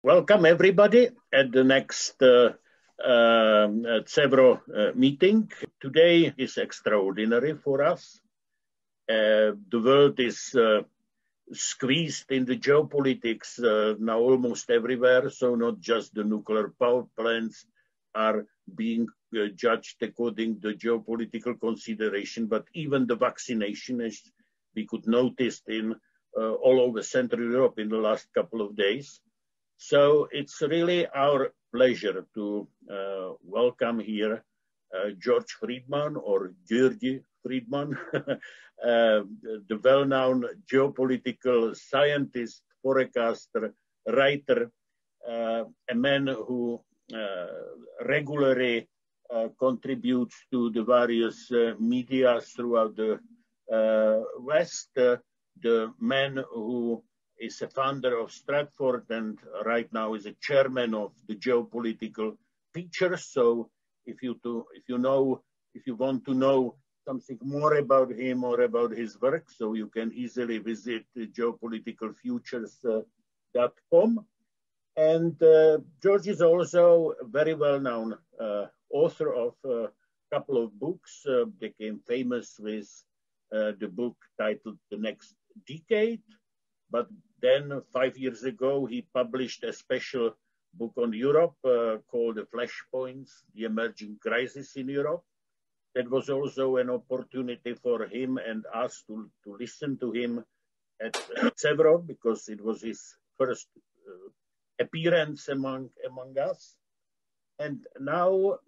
Welcome everybody at the next several meeting. Today is extraordinary for us. The world is squeezed in the geopolitics now almost everywhere, so not just the nuclear power plants are being judged according to geopolitical consideration, but even the vaccination, as we could notice in all over Central Europe in the last couple of days. So it's really our pleasure to welcome here George Friedman, or Georgi Friedman, the well-known geopolitical scientist, forecaster, writer, a man who regularly contributes to the various media throughout the West, the man who is a founder of Stratford and right now is a chairman of the geopolitical features. So if you want to know something more about him or about his work, so you can easily visit geopoliticalfutures.com. And George is also a very well-known author of a couple of books, became famous with the book titled The Next Decade. But then 5 years ago, he published a special book on Europe called The Flashpoints, The Emerging Crisis in Europe. That was also an opportunity for him and us to listen to him at several, because it was his first appearance among us. And now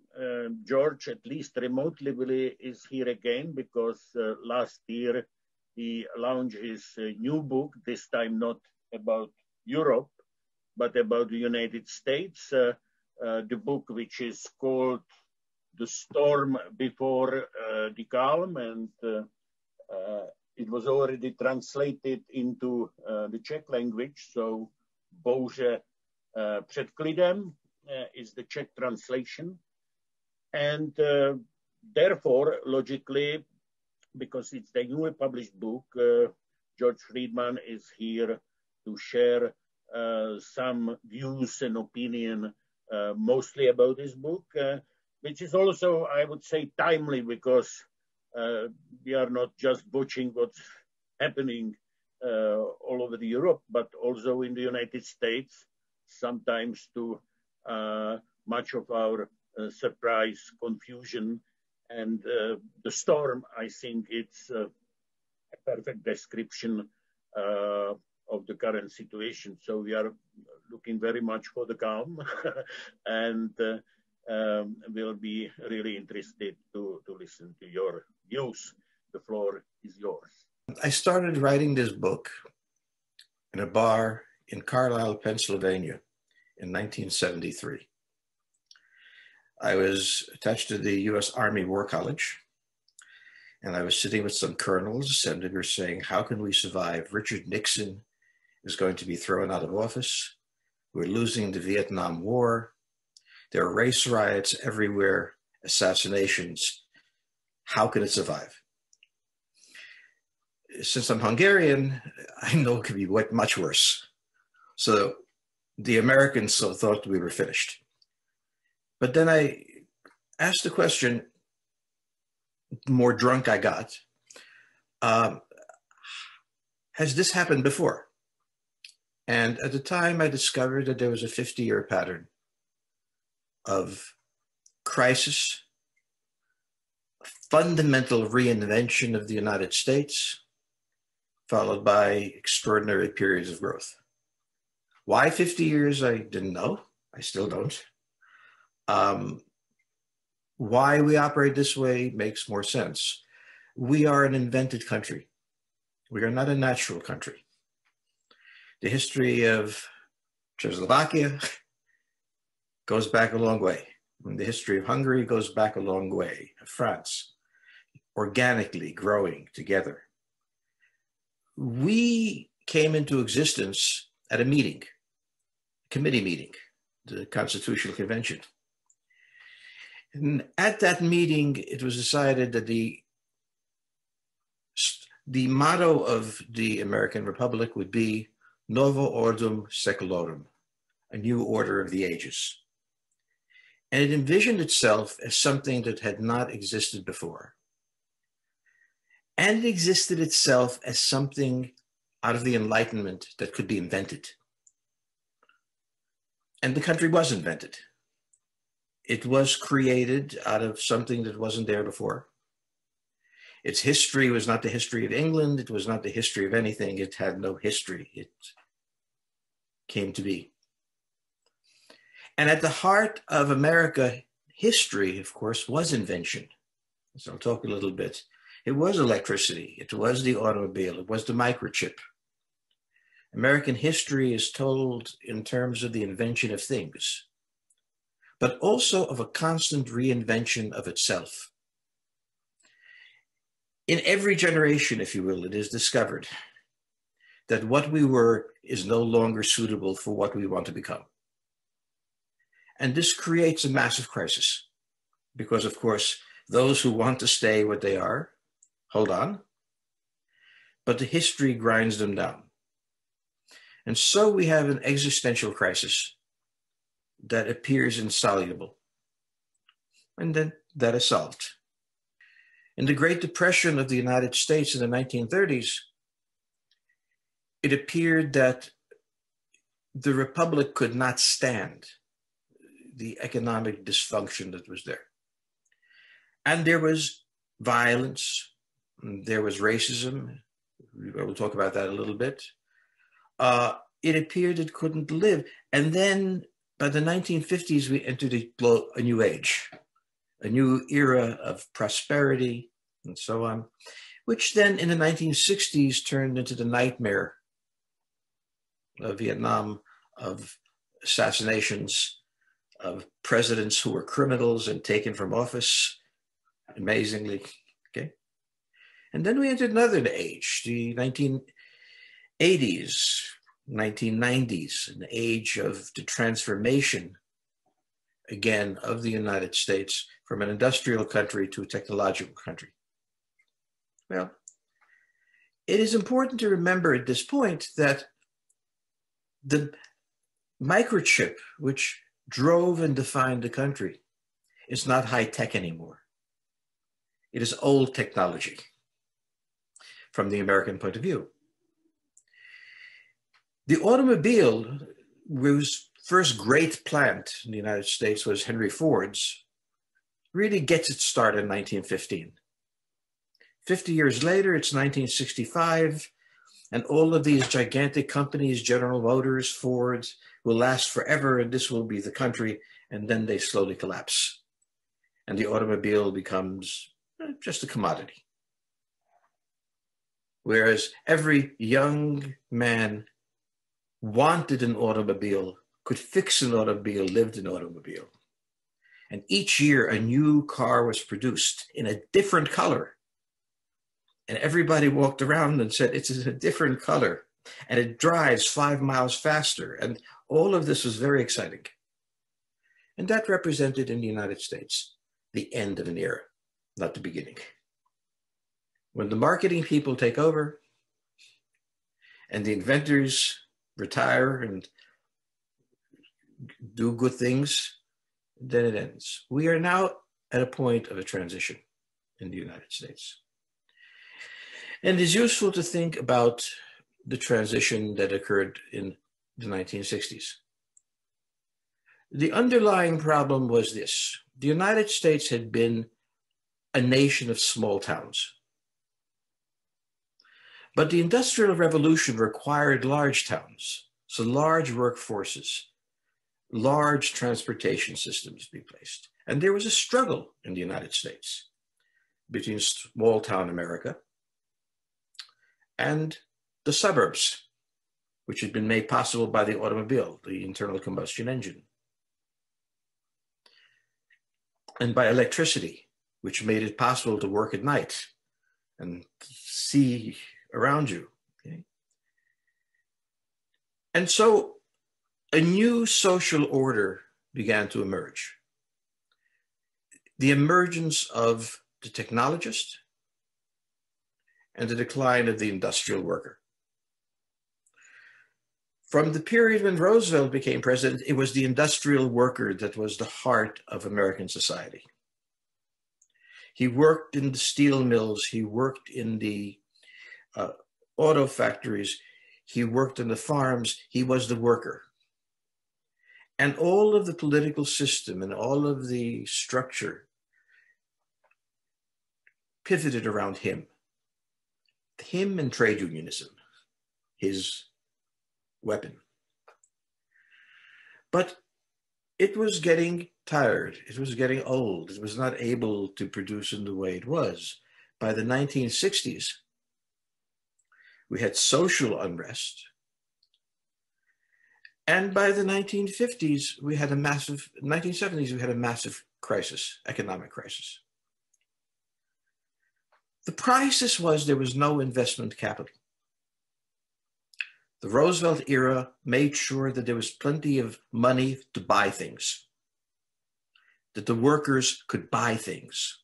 George, at least remotely, is here again, because last year he launched his new book, this time not about Europe, but about the United States, the book which is called The Storm Before the Calm, and it was already translated into the Czech language, so Bouře před klidem is the Czech translation. And therefore, logically, because it's the newly published book, George Friedman is here to share some views and opinion, mostly about this book, which is also, I would say, timely, because we are not just watching what's happening all over Europe, but also in the United States, sometimes to much of our surprise, confusion. And the storm, I think it's a perfect description of the current situation. So we are looking very much for the calm and we'll be really interested to listen to your views. The floor is yours. I started writing this book in a bar in Carlisle, Pennsylvania in 1973. I was attached to the U.S. Army War College, and I was sitting with some colonels, and they were saying, how can we survive? Richard Nixon is going to be thrown out of office. We're losing the Vietnam War. There are race riots everywhere, assassinations. How can it survive? Since I'm Hungarian, I know it could be much worse. So the Americans thought we were finished. But then I asked the question, the more drunk I got, has this happened before? And at the time I discovered that there was a 50-year pattern of crisis, fundamental reinvention of the United States, followed by extraordinary periods of growth. Why 50 years, I didn't know. I still don't. Why we operate this way makes more sense. We are an invented country. We are not a natural country. The history of Czechoslovakia goes back a long way. And the history of Hungary goes back a long way. France, organically growing together. We came into existence at a meeting, committee meeting, the Constitutional Convention. And at that meeting, it was decided that the motto of the American Republic would be Novo Ordum Seclorum, a new order of the ages. And it envisioned itself as something that had not existed before. And it existed itself as something out of the Enlightenment that could be invented. And the country was invented. It was created out of something that wasn't there before. Its history was not the history of England. It was not the history of anything. It had no history. It came to be. And at the heart of America history, of course, was invention. So I'll talk a little bit. It was electricity. It was the automobile. It was the microchip. American history is told in terms of the invention of things, but also of a constant reinvention of itself. In every generation, if you will, it is discovered that what we were is no longer suitable for what we want to become. And this creates a massive crisis because, of course, those who want to stay what they are, hold on, but the history grinds them down. And so we have an existential crisis that appears insoluble. And then that is solved. In the Great Depression of the United States in the 1930s, it appeared that the Republic could not stand the economic dysfunction that was there. And there was violence, there was racism. We'll talk about that a little bit. It appeared it couldn't live. And then by the 1950s, we entered a new age, a new era of prosperity and so on, which then in the 1960s turned into the nightmare of Vietnam, of assassinations, of presidents who were criminals and taken from office, amazingly, okay? And then we entered another age, the 1980s, 1990s, an age of the transformation, again, of the United States from an industrial country to a technological country. Well, it is important to remember at this point that the microchip, which drove and defined the country, is not high tech anymore. It is old technology from the American point of view. The automobile, whose first great plant in the United States was Henry Ford's, really gets its start in 1915. 50 years later, it's 1965, and all of these gigantic companies, General Motors, Ford, will last forever, and this will be the country, and then they slowly collapse. And the automobile becomes just a commodity. Whereas every young man wanted an automobile, could fix an automobile, lived in an automobile. And each year a new car was produced in a different color. And everybody walked around and said, it's a different color. And it drives 5 miles faster. And all of this was very exciting. And that represented in the United States the end of an era, not the beginning. When the marketing people take over and the inventors retire and do good things, then it ends. We are now at a point of a transition in the United States. And it's useful to think about the transition that occurred in the 1960s. The underlying problem was this. The United States had been a nation of small towns. But the Industrial Revolution required large towns, so large workforces, large transportation systems be placed. And there was a struggle in the United States between small town America and the suburbs, which had been made possible by the automobile, the internal combustion engine, and by electricity, which made it possible to work at night and see around you. Okay? And so a new social order began to emerge. The emergence of the technologist and the decline of the industrial worker. From the period when Roosevelt became president, it was the industrial worker that was the heart of American society. He worked in the steel mills, he worked in the auto factories, he worked in the farms, he was the worker. And all of the political system and all of the structure pivoted around him. Him and trade unionism, his weapon. But it was getting tired. It was getting old. It was not able to produce in the way it was. By the 1960s, we had social unrest. And by the 1950s, 1970s, we had a massive crisis, economic crisis. The crisis was there was no investment capital. The Roosevelt era made sure that there was plenty of money to buy things, that the workers could buy things.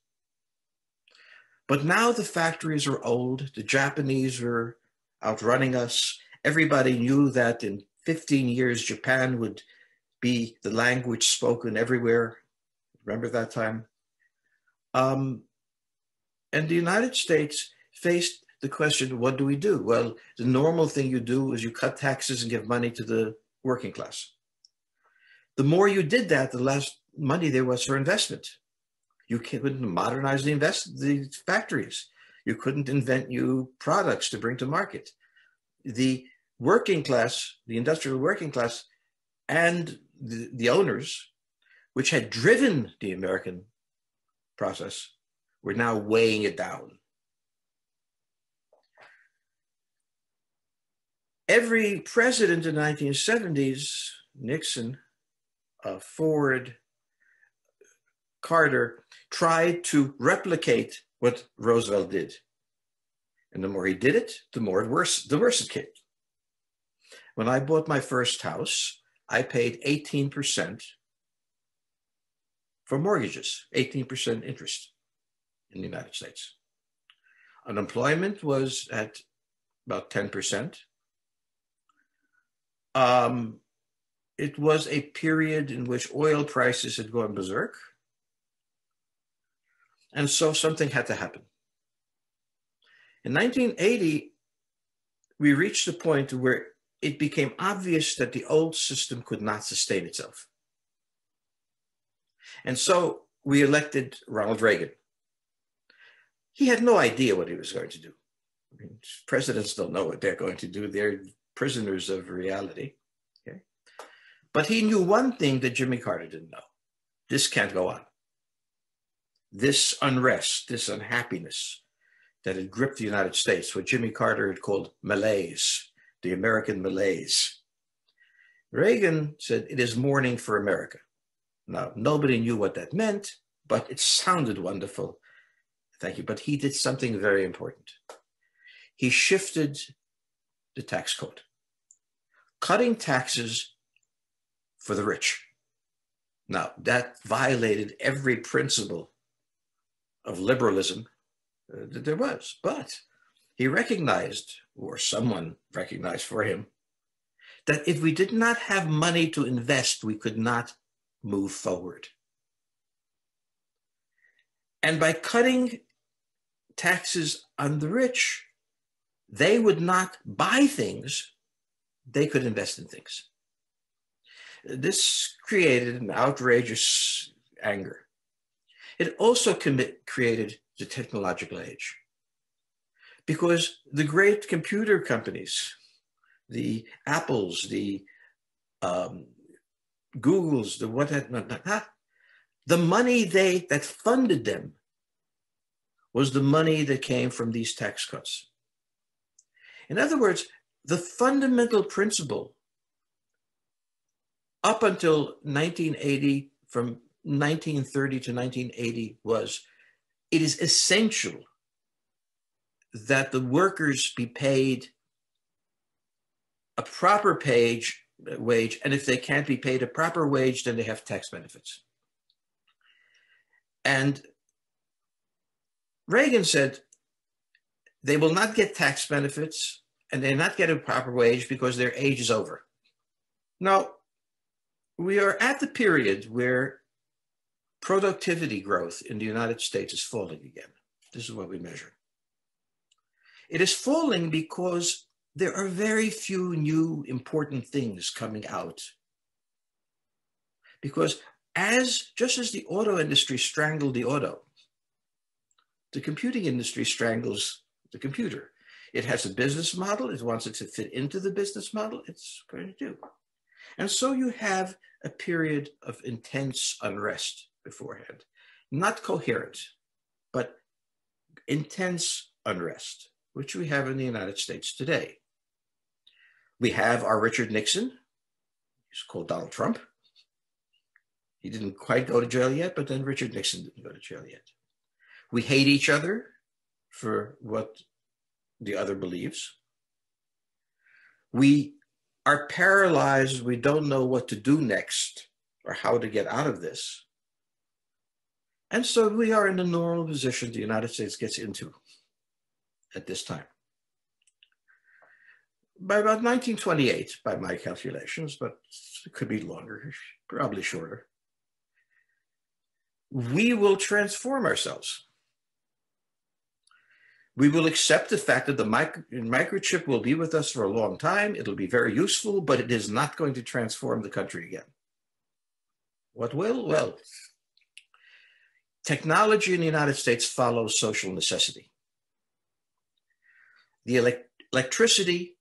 But now the factories are old, the Japanese are outrunning us. Everybody knew that in 15 years, Japan would be the language spoken everywhere. Remember that time? And the United States faced the question, what do we do? Well, the normal thing you do is you cut taxes and give money to the working class. The more you did that, the less money there was for investment. You couldn't modernize the factories. You couldn't invent new products to bring to market. The working class, the industrial working class, and the owners, which had driven the American process, were now weighing it down. Every president in the 1970s, Nixon, Ford, Carter, tried to replicate what Roosevelt did. And the more he did it, the worse it came. When I bought my first house, I paid 18% for mortgages, 18% interest in the United States. Unemployment was at about 10%. It was a period in which oil prices had gone berserk. And so something had to happen. In 1980, we reached a point where it became obvious that the old system could not sustain itself. And so we elected Ronald Reagan. He had no idea what he was going to do. I mean, presidents don't know what they're going to do. They're prisoners of reality. Okay? But he knew one thing that Jimmy Carter didn't know. This can't go on. This unrest, this unhappiness that had gripped the United States, what Jimmy Carter had called malaise, the American malaise. Reagan said, it is mourning for America. Now, nobody knew what that meant, but it sounded wonderful. Thank you. But he did something very important. He shifted the tax code, cutting taxes for the rich. Now, that violated every principle of liberalism that there was. But he recognized, or someone recognized for him, that if we did not have money to invest, we could not move forward. And by cutting taxes on the rich, they would not buy things, they could invest in things. This created an outrageous anger. It also created the technological age, because the great computer companies, the Apples, the Googles, the money that funded them was the money that came from these tax cuts. In other words, the fundamental principle up until 1980, from 1930 to 1980, was it is essential that the workers be paid a proper wage, and if they can't be paid a proper wage, then they have tax benefits. And Reagan said they will not get tax benefits and they not get a proper wage because their age is over. Now, we are at the period where productivity growth in the United States is falling again. This is what we measure. It is falling because there are very few new important things coming out. Because just as the auto industry strangled the auto, the computing industry strangles the computer. It has a business model. It wants it to fit into the business model. It's going to do. And so you have a period of intense unrest beforehand. Not coherent, but intense unrest, which we have in the United States today. We have our Richard Nixon. He's called Donald Trump. He didn't quite go to jail yet, but then Richard Nixon didn't go to jail yet. We hate each other for what the other believes. We are paralyzed. We don't know what to do next or how to get out of this. And so we are in the normal position the United States gets into at this time. By about 1928, by my calculations, but it could be longer, probably shorter, we will transform ourselves. We will accept the fact that the microchip will be with us for a long time. It'll be very useful, but it is not going to transform the country again. What will? Well, technology in the United States follows social necessity. The electricity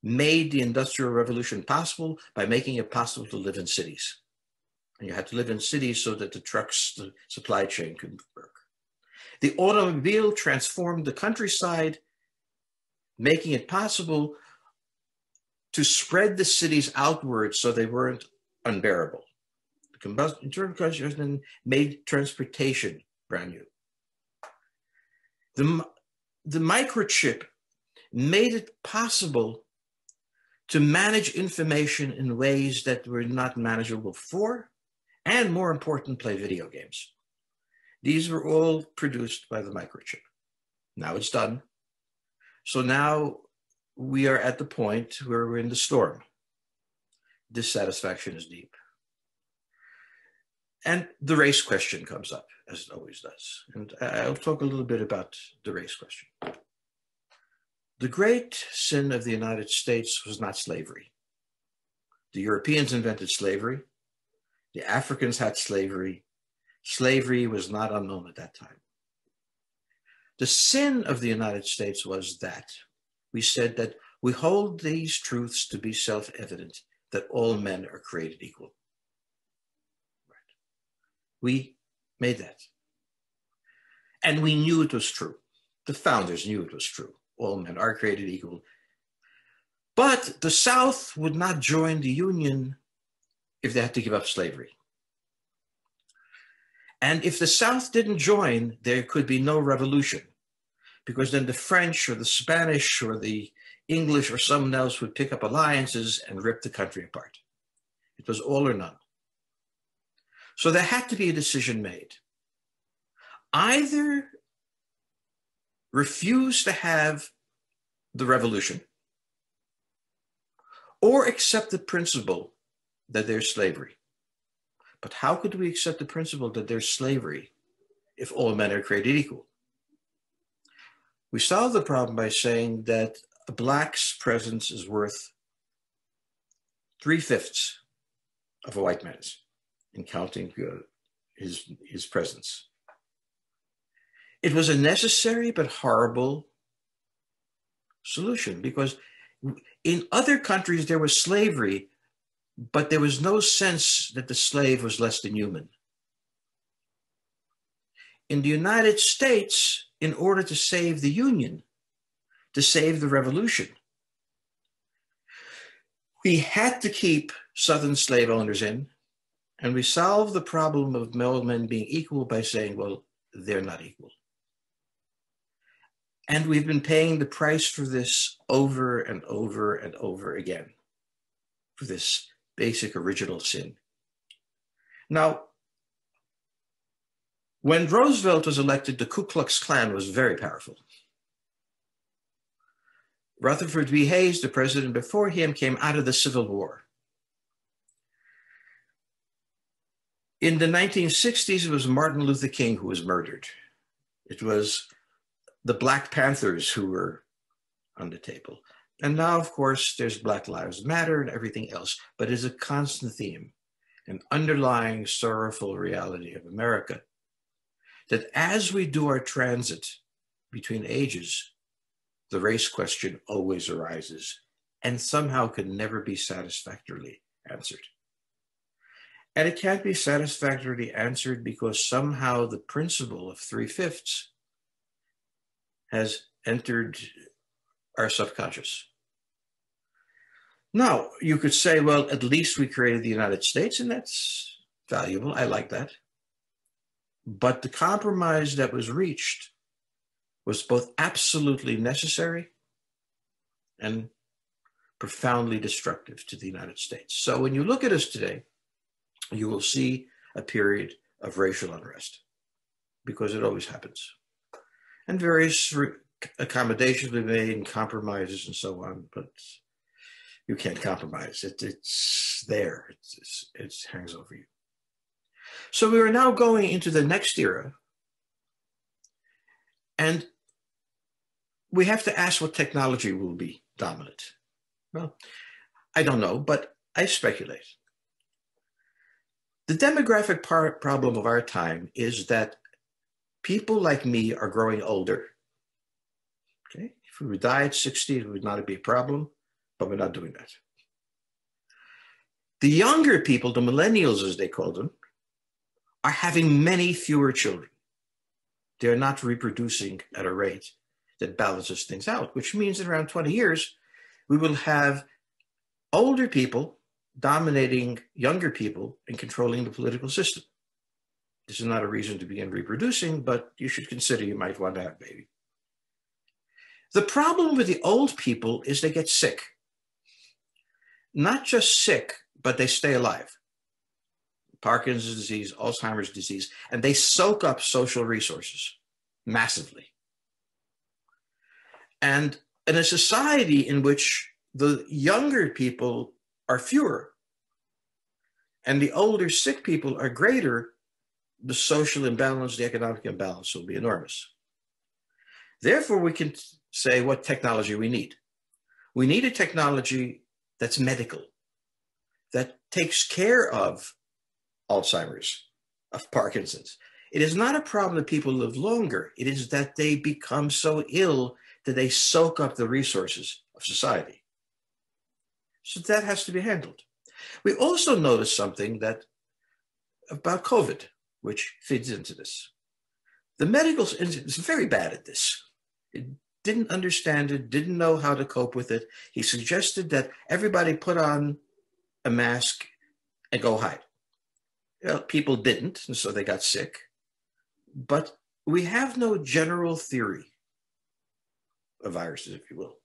made the Industrial Revolution possible by making it possible to live in cities. And you had to live in cities so that the supply chain could work. The automobile transformed the countryside, making it possible to spread the cities outwards so they weren't unbearable. The internal combustion made transportation brand new. The microchip made it possible to manage information in ways that were not manageable before, and more important, play video games. These were all produced by the microchip. Now it's done. So now we are at the point where we're in the storm. Dissatisfaction is deep. And the race question comes up, as it always does. And I'll talk a little bit about the race question. The great sin of the United States was not slavery. The Europeans invented slavery. The Africans had slavery. Slavery was not unknown at that time. The sin of the United States was that we said that we hold these truths to be self-evident, that all men are created equal. Right. We made that. And we knew it was true. The founders knew it was true. All men are created equal. But the South would not join the Union if they had to give up slavery. And if the South didn't join, there could be no revolution, because then the French or the Spanish or the English or someone else would pick up alliances and rip the country apart. It was all or none. So there had to be a decision made. Either refuse to have the revolution or accept the principle that there's slavery. But how could we accept the principle that there's slavery if all men are created equal? We solve the problem by saying that a black's presence is worth 3/5 of a white man's in counting his presence. It was a necessary but horrible solution, because in other countries there was slavery, but there was no sense that the slave was less than human. In the United States, in order to save the Union, to save the revolution, we had to keep Southern slave owners in, and we solved the problem of male men being equal by saying, well, they're not equal. And we've been paying the price for this over and over and over again, for this basic original sin. Now, when Roosevelt was elected, the Ku Klux Klan was very powerful. Rutherford B. Hayes, the president before him, came out of the Civil War. In the 1960s, it was Martin Luther King who was murdered. It was the Black Panthers who were on the table. And now, of course, there's Black Lives Matter and everything else, but it's a constant theme, an underlying sorrowful reality of America, that as we do our transit between ages, the race question always arises and somehow can never be satisfactorily answered. And it can't be satisfactorily answered because somehow the principle of 3/5 has entered our subconscious. Now, you could say, well, at least we created the United States, and that's valuable. I like that. But the compromise that was reached was both absolutely necessary and profoundly destructive to the United States. So when you look at us today, you will see a period of racial unrest, because it always happens. And various accommodations we made and compromises and so on, but you can't compromise. It's there. It hangs over you. So we are now going into the next era, and we have to ask what technology will be dominant. Well, I don't know, but I speculate. The demographic problem of our time is that people like me are growing older. Okay? If we would die at 60, it would not be a problem, but we're not doing that. The younger people, the millennials as they call them, are having many fewer children. They're not reproducing at a rate that balances things out, which means in around 20 years, we will have older people dominating younger people and controlling the political system. This is not a reason to begin reproducing, but you should consider you might want to have a baby. The problem with the old people is they get sick. Not just sick, but they stay alive. Parkinson's disease, Alzheimer's disease, and they soak up social resources massively. And in a society in which the younger people are fewer and the older sick people are greater, the social imbalance, the economic imbalance will be enormous. Therefore, we can say what technology we need. We need a technology that's medical, that takes care of Alzheimer's, of Parkinson's. It is not a problem that people live longer. It is that they become so ill that they soak up the resources of society. So that has to be handled. We also noticed something about COVID, which feeds into this. The medical is very bad at this. It didn't understand it, didn't know how to cope with it. He suggested that everybody put on a mask and go hide. Well, people didn't, and so they got sick. But we have no general theory of viruses, if you will.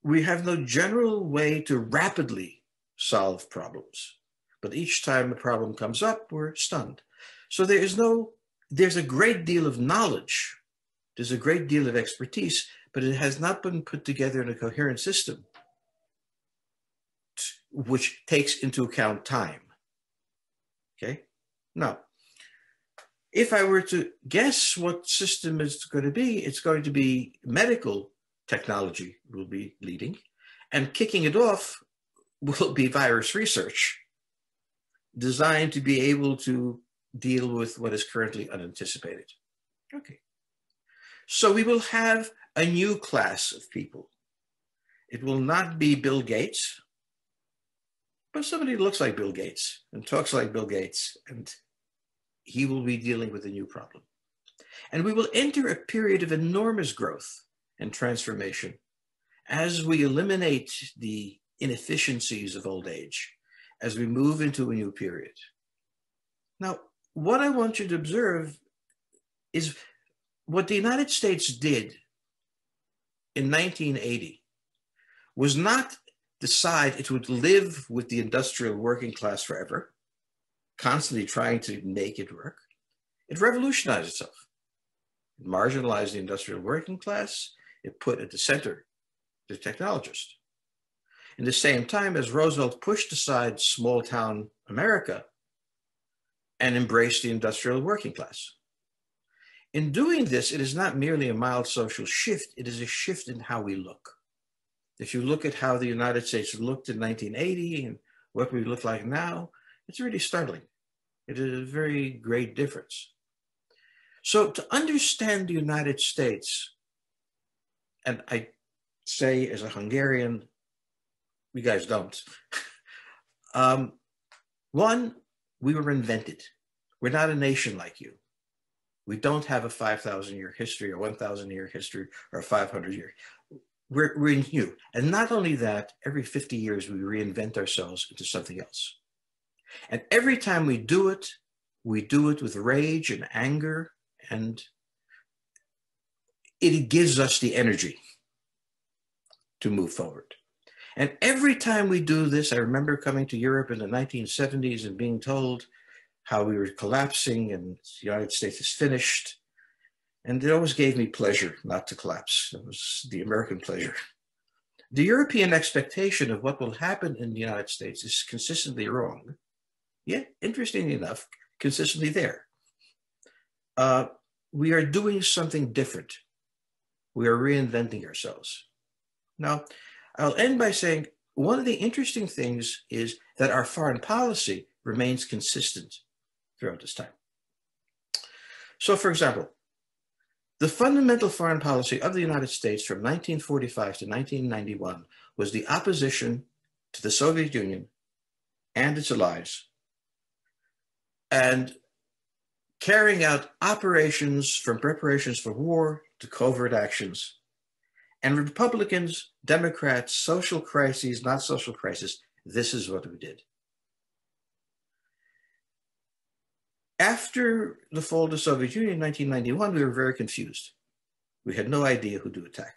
We have no general way to rapidly solve problems. But each time a problem comes up, we're stunned. So there's a great deal of knowledge. There's a great deal of expertise, but it has not been put together in a coherent system which takes into account time. Okay? Now, if I were to guess what system it's going to be medical technology will be leading, and kicking it off will be virus research designed to be able to deal with what is currently unanticipated. Okay. So we will have a new class of people. It will not be Bill Gates, but somebody who looks like Bill Gates and talks like Bill Gates, and he will be dealing with a new problem. And we will enter a period of enormous growth and transformation as we eliminate the inefficiencies of old age, as we move into a new period. Now, what I want you to observe is what the United States did in 1980 was not decide it would live with the industrial working class forever, constantly trying to make it work. It revolutionized itself. It marginalized the industrial working class. It put at the center the technologist. In the same time, as Roosevelt pushed aside small town America, and embrace the industrial working class. In doing this, it is not merely a mild social shift, it is a shift in how we look. If you look at how the United States looked in 1980 and what we look like now, it's really startling. It is a very great difference. So to understand the United States, and I say as a Hungarian, you guys don't. One, we were invented. We're not a nation like you. We don't have a 5,000-year history or 1,000-year history or a 500-year. We're new. And not only that, every 50 years we reinvent ourselves into something else. And every time we do it with rage and anger, and it gives us the energy to move forward. And every time we do this, I remember coming to Europe in the 1970s and being told how we were collapsing and the United States is finished. And it always gave me pleasure not to collapse. It was the American pleasure. The European expectation of what will happen in the United States is consistently wrong, yet, interestingly enough, consistently there. We are doing something different. We are reinventing ourselves. Now, I'll end by saying one of the interesting things is that our foreign policy remains consistent throughout this time. So, for example, the fundamental foreign policy of the United States from 1945 to 1991 was the opposition to the Soviet Union and its allies, and carrying out operations from preparations for war to covert actions. And Republicans, Democrats, social crises, not social crises, this is what we did. After the fall of the Soviet Union in 1991, we were very confused. We had no idea who to attack.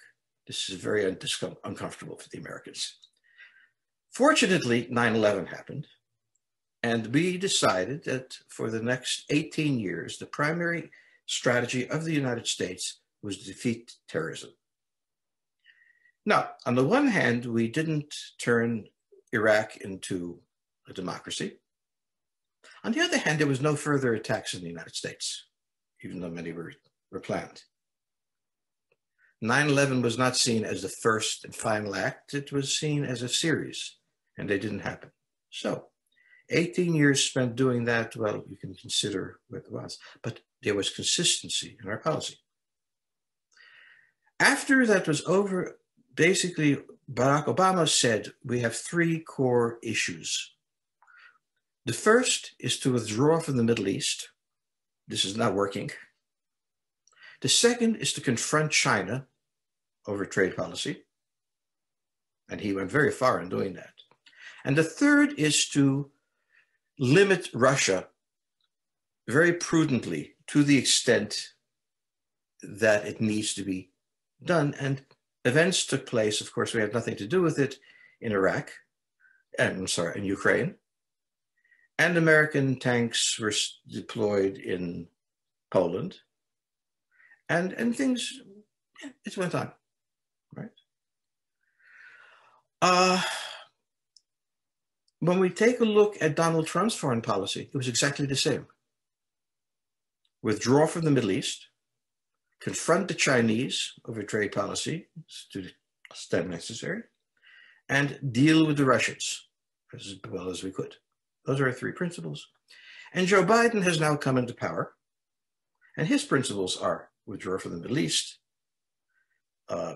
This is very uncomfortable for the Americans. Fortunately, 9/11 happened, and we decided that for the next 18 years, the primary strategy of the United States was to defeat terrorism. Now, on the one hand, we didn't turn Iraq into a democracy. On the other hand, there was no further attacks in the United States, even though many were planned. 9/11 was not seen as the first and final act. It was seen as a series, and they didn't happen. So 18 years spent doing that, well, you can consider what it was, but there was consistency in our policy. After that was over, basically, Barack Obama said, we have three core issues. The first is to withdraw from the Middle East. This is not working. The second is to confront China over trade policy. And he went very far in doing that. And the third is to limit Russia very prudently to the extent that it needs to be done. And events took place, of course, we had nothing to do with it, in Iraq, in Ukraine. And American tanks were deployed in Poland. And things, it went on, right? When we take a look at Donald Trump's foreign policy, it was exactly the same. Withdraw from the Middle East, confront the Chinese over trade policy to the extent necessary, and deal with the Russians as well as we could. Those are our three principles. And Joe Biden has now come into power, and his principles are withdraw from the Middle East,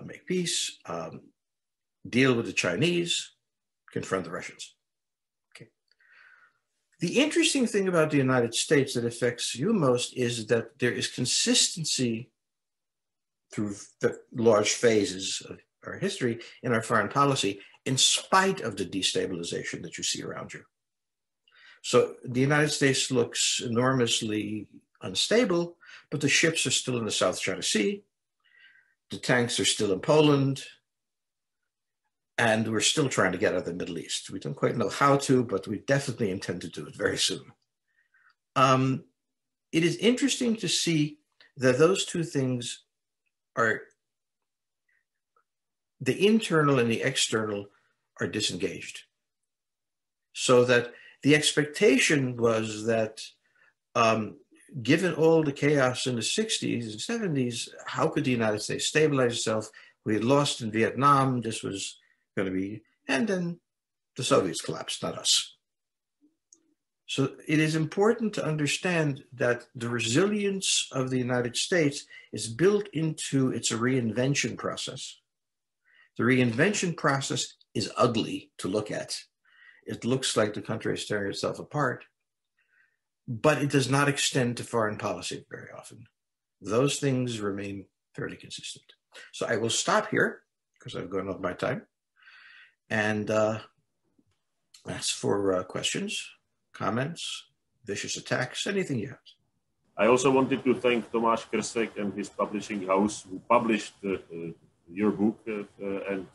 make peace, deal with the Chinese, confront the Russians. Okay. The interesting thing about the United States that affects you most is that there is consistency through the large phases of our history in our foreign policy, in spite of the destabilization that you see around you. So the United States looks enormously unstable, but the ships are still in the South China Sea, the tanks are still in Poland, and we're still trying to get out of the Middle East. We don't quite know how to, but we definitely intend to do it very soon. It is interesting to see that those two things are, the internal and the external are disengaged. So that the expectation was that Given all the chaos in the 60s and 70s, how could the United States stabilize itself? We had lost in Vietnam. This was going to be, and then the Soviets collapsed, not us. So it is important to understand that the resilience of the United States is built into its reinvention process. The reinvention process is ugly to look at. It looks like the country is tearing itself apart, but it does not extend to foreign policy very often. Those things remain fairly consistent. So I will stop here because I've gone over my time and ask for questions, comments, vicious attacks, anything you have. I also wanted to thank Tomáš Krsek and his publishing house who published your book, and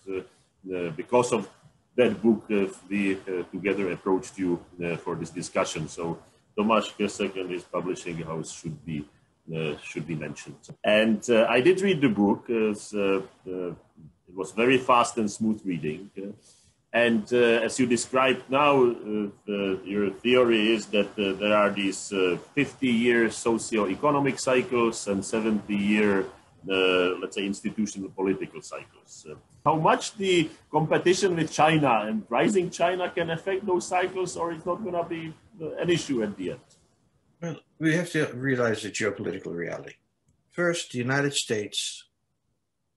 because of that book, we together approached you for this discussion. So Tomáš Krsek and his publishing house should be mentioned. And I did read the book. It was very fast and smooth reading. And as you described now, your theory is that there are these 50-year socio-economic cycles and 70-year, let's say, institutional political cycles. How much the competition with China and rising China can affect those cycles, or it's not going to be an issue at the end? Well, we have to realize the geopolitical reality. First, the United States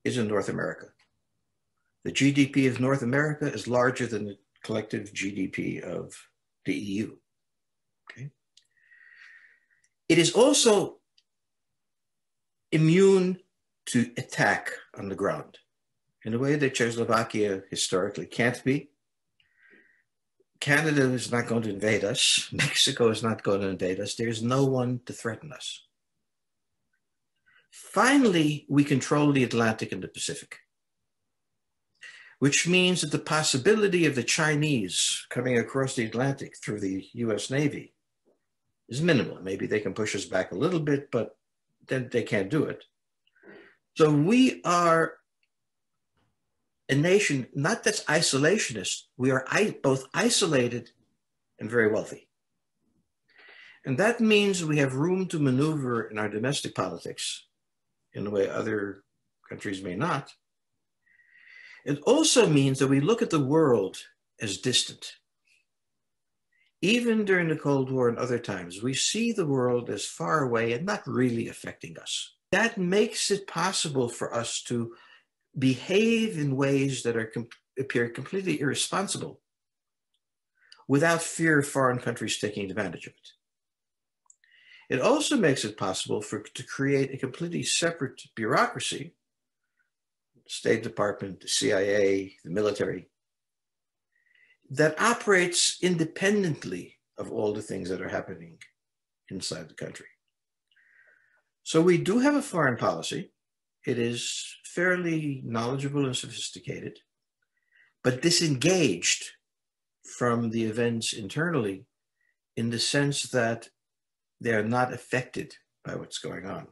is in North America. The GDP of North America is larger than the collective GDP of the EU. Okay? It is also immune to attack on the ground in a way that Czechoslovakia historically can't be. Canada is not going to invade us. Mexico is not going to invade us. There's no one to threaten us. Finally, we control the Atlantic and the Pacific, which means that the possibility of the Chinese coming across the Atlantic through the US Navy is minimal. Maybe they can push us back a little bit, but then they can't do it. So we are a nation, not that's isolationist, we are both isolated and very wealthy. And that means we have room to maneuver in our domestic politics in a way other countries may not. It also means that we look at the world as distant. Even during the Cold War and other times, we see the world as far away and not really affecting us. That makes it possible for us to behave in ways that appear completely irresponsible without fear of foreign countries taking advantage of it. It also makes it possible to create a completely separate bureaucracy, the State Department, the CIA, the military, that operates independently of all the things that are happening inside the country. So we do have a foreign policy. It is fairly knowledgeable and sophisticated, but disengaged from the events internally in the sense that they are not affected by what's going on.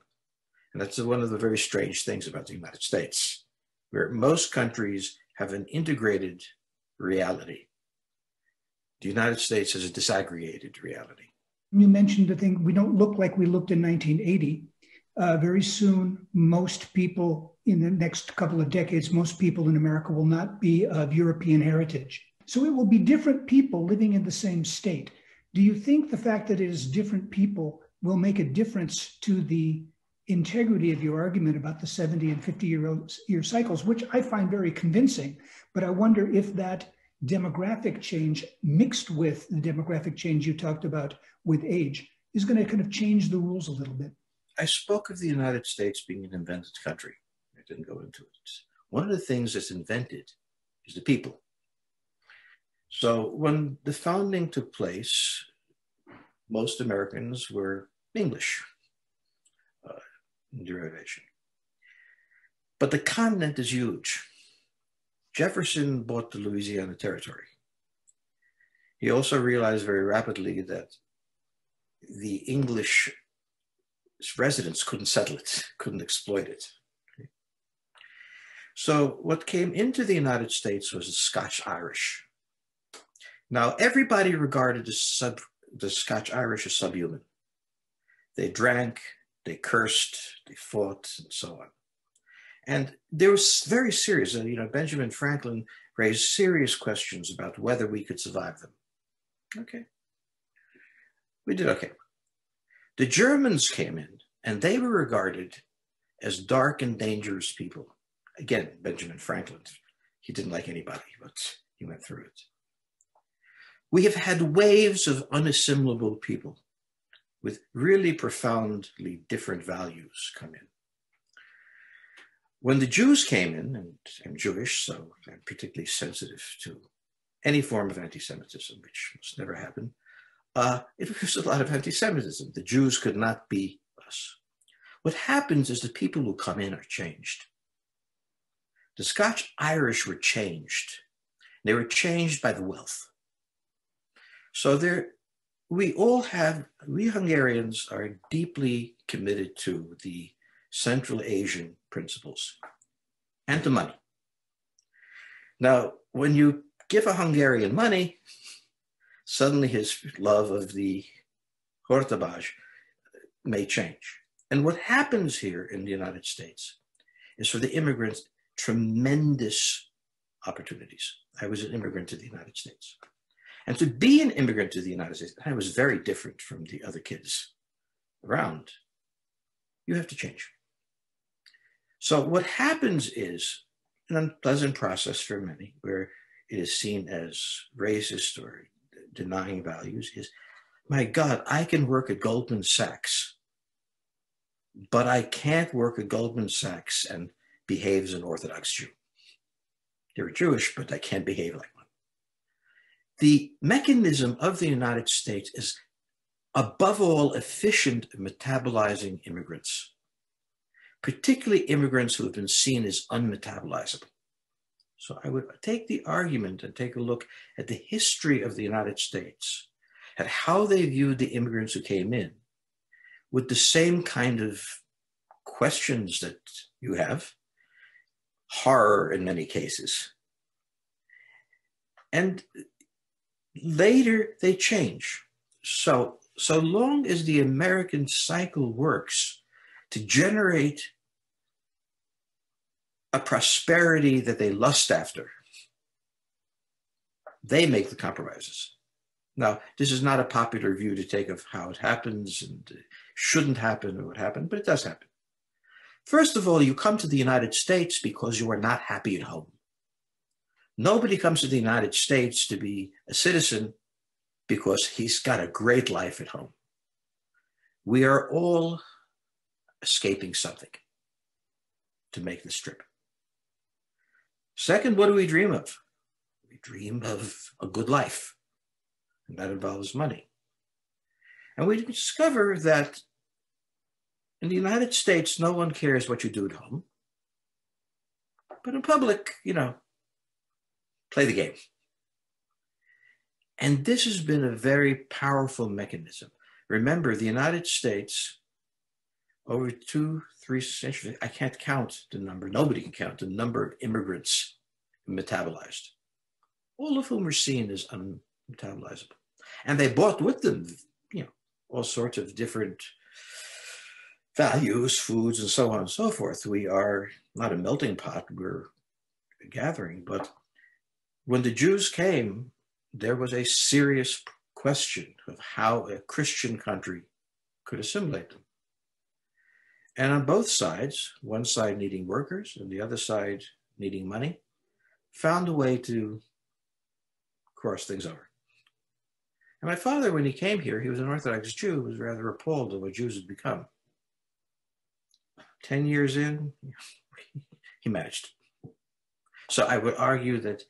And that's one of the very strange things about the United States, where most countries have an integrated reality. The United States has a disaggregated reality. You mentioned the thing, we don't look like we looked in 1980. Very soon, most people in the next couple of decades, most people in America will not be of European heritage. So it will be different people living in the same state. Do you think the fact that it is different people will make a difference to the integrity of your argument about the 70 and 50-year cycles, which I find very convincing, but I wonder if that demographic change mixed with the demographic change you talked about with age is going to kind of change the rules a little bit? I spoke of the United States being an invented country. I didn't go into it. One of the things that's invented is the people. So when the founding took place, most Americans were English in derivation. But the continent is huge. Jefferson bought the Louisiana Territory. He also realized very rapidly that the English residents couldn't settle it, couldn't exploit it. So what came into the United States was the Scotch-Irish. Now, everybody regarded the Scotch-Irish as subhuman. They drank, they cursed, they fought, and so on. And they were very serious. Benjamin Franklin raised serious questions about whether we could survive them. Okay. We did okay. The Germans came in, and they were regarded as dark and dangerous people. Again, Benjamin Franklin, he didn't like anybody, but he went through it. We have had waves of unassimilable people with really profoundly different values come in. When the Jews came in, and I'm Jewish, so I'm particularly sensitive to any form of anti-Semitism, which must never happen, it was a lot of anti-Semitism. The Jews could not be us. What happens is the people who come in are changed. The Scotch-Irish were changed. They were changed by the wealth. So we Hungarians are deeply committed to the Central Asian principles and to money. Now, when you give a Hungarian money, suddenly his love of the hortabaj may change. And what happens here in the United States is for the immigrants, tremendous opportunities. I was an immigrant to the United States. And to be an immigrant to the United States, I was very different from the other kids around. You have to change. So what happens is an unpleasant process for many, where it is seen as racist or denying values, is, my God, I can work at Goldman Sachs, but I can't work at Goldman Sachs and behave as an Orthodox Jew. They're Jewish, but I can't behave like one. The mechanism of the United States is, above all, efficient at metabolizing immigrants, particularly immigrants who have been seen as unmetabolizable. So I would take the argument and take a look at the history of the United States, at how they viewed the immigrants who came in, with the same kind of questions that you have, horror in many cases. And later they change. So long as the American cycle works to generate a prosperity that they lust after, they make the compromises. Now, this is not a popular view to take of how it happens and shouldn't happen or what happened, but it does happen. First of all, you come to the United States because you are not happy at home. Nobody comes to the United States to be a citizen because he's got a great life at home. We are all escaping something to make this trip. Second, what do we dream of? We dream of a good life, and that involves money. And we discover that in the United States, no one cares what you do at home. But in public, play the game. And this has been a very powerful mechanism. Remember, the United States, over 2-3 centuries, I can't count the number, nobody can count the number of immigrants metabolized, all of whom are seen as unmetabolizable. And they brought with them, all sorts of different values, foods, and so on and so forth. We are not a melting pot, we're a gathering. But when the Jews came, there was a serious question of how a Christian country could assimilate them. And on both sides, one side needing workers and the other side needing money, found a way to cross things over. And my father, when he came here, he was an Orthodox Jew, was rather appalled at what Jews had become. 10 years in, he managed. So I would argue that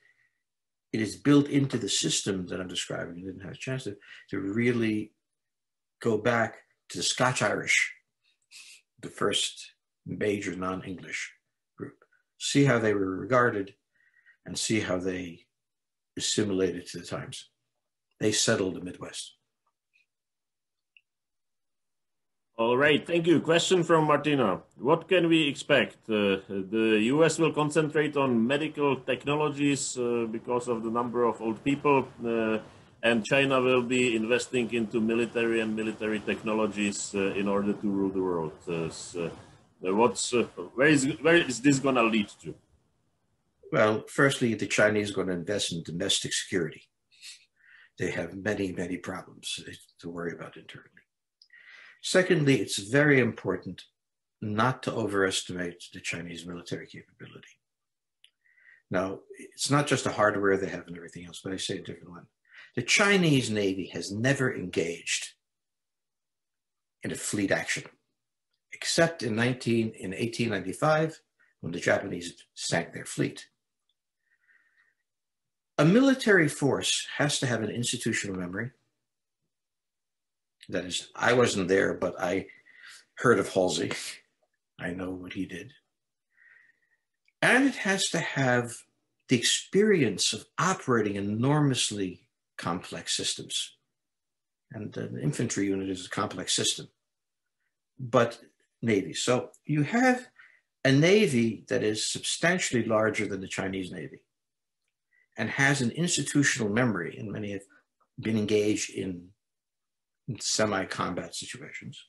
it is built into the system that I'm describing. I didn't have a chance to really go back to the Scotch-Irish, the first major non-English group, see how they were regarded and see how they assimilated to the times. They settled the Midwest. All right, thank you. Question from Martina. What can we expect? The US will concentrate on medical technologies because of the number of old people. and China will be investing into military and military technologies in order to rule the world. Where is this going to lead to? Well, firstly, the Chinese are going to invest in domestic security. They have many, many problems to worry about internally. Secondly, it's very important not to overestimate the Chinese military capability. Now, it's not just the hardware they have and everything else, but I say a different one. The Chinese Navy has never engaged in a fleet action, except in 1895, when the Japanese sank their fleet. A military force has to have an institutional memory. That is, I wasn't there, but I heard of Halsey. I know what he did. And it has to have the experience of operating enormously complex systems. And an infantry unit is a complex system, but Navy. So you have a Navy that is substantially larger than the Chinese Navy and has an institutional memory, and many have been engaged in semi-combat situations,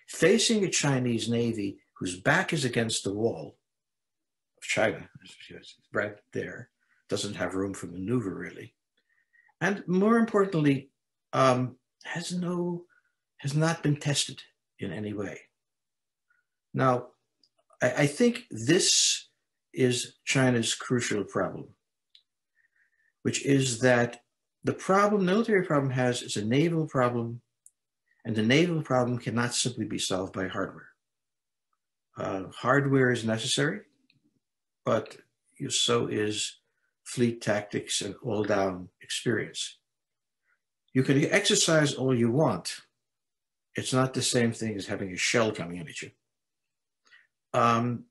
facing a Chinese Navy whose back is against the wall of China, right there, doesn't have room for maneuver really, and more importantly, has not been tested in any way. Now, I think this is China's crucial problem, which is that the military problem has is a naval problem, and the naval problem cannot simply be solved by hardware. Hardware is necessary, but so is fleet tactics and all-down experience. You can exercise all you want. It's not the same thing as having a shell coming at you. And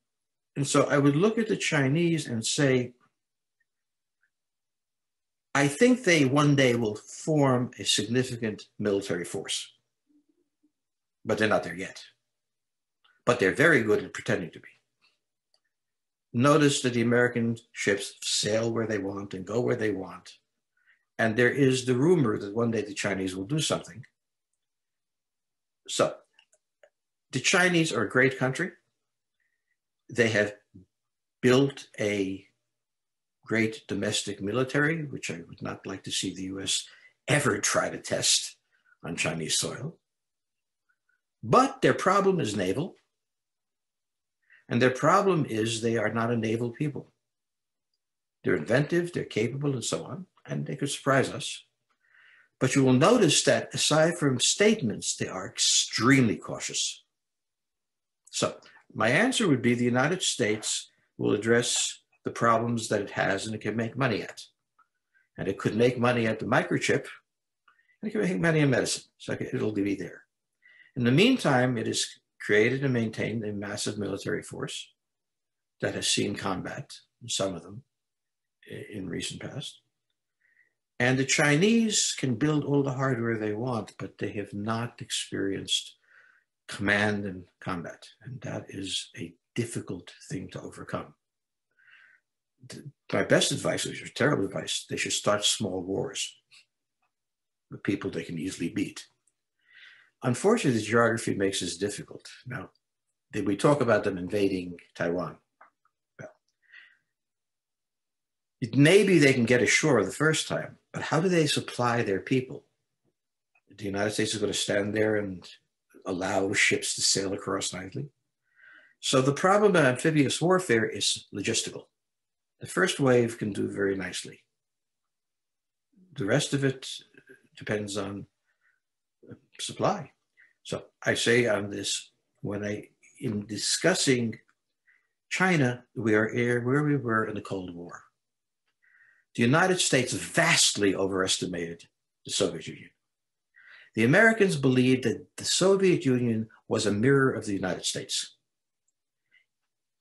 so I would look at the Chinese and say, I think they one day will form a significant military force, but they're not there yet. But they're very good at pretending to be. Notice that the American ships sail where they want and go where they want. And there is the rumor that one day the Chinese will do something. So the Chinese are a great country. They have built a great domestic military, which I would not like to see the US ever try to test on Chinese soil. But their problem is naval. And their problem is they are not a naval people. They're inventive, they're capable, and so on, and they could surprise us. But you will notice that aside from statements, they are extremely cautious. So my answer would be the United States will address the problems that it has and it can make money at. And it could make money at the microchip, and it can make money in medicine, so it'll be there. In the meantime, it has created and maintained a massive military force that has seen combat, some of them, in recent past. And the Chinese can build all the hardware they want, but they have not experienced command and combat. And that is a difficult thing to overcome. My best advice, which is terrible advice, they should start small wars with people they can easily beat. Unfortunately, the geography makes this difficult. Now, we talk about them invading Taiwan. Well, maybe they can get ashore the first time, but how do they supply their people? The United States is going to stand there and allow ships to sail across nightly. So the problem of amphibious warfare is logistical. The first wave can do very nicely. The rest of it depends on supply. So I say on this, in discussing China, we are where we were in the Cold War. The United States vastly overestimated the Soviet Union. The Americans believed that the Soviet Union was a mirror of the United States.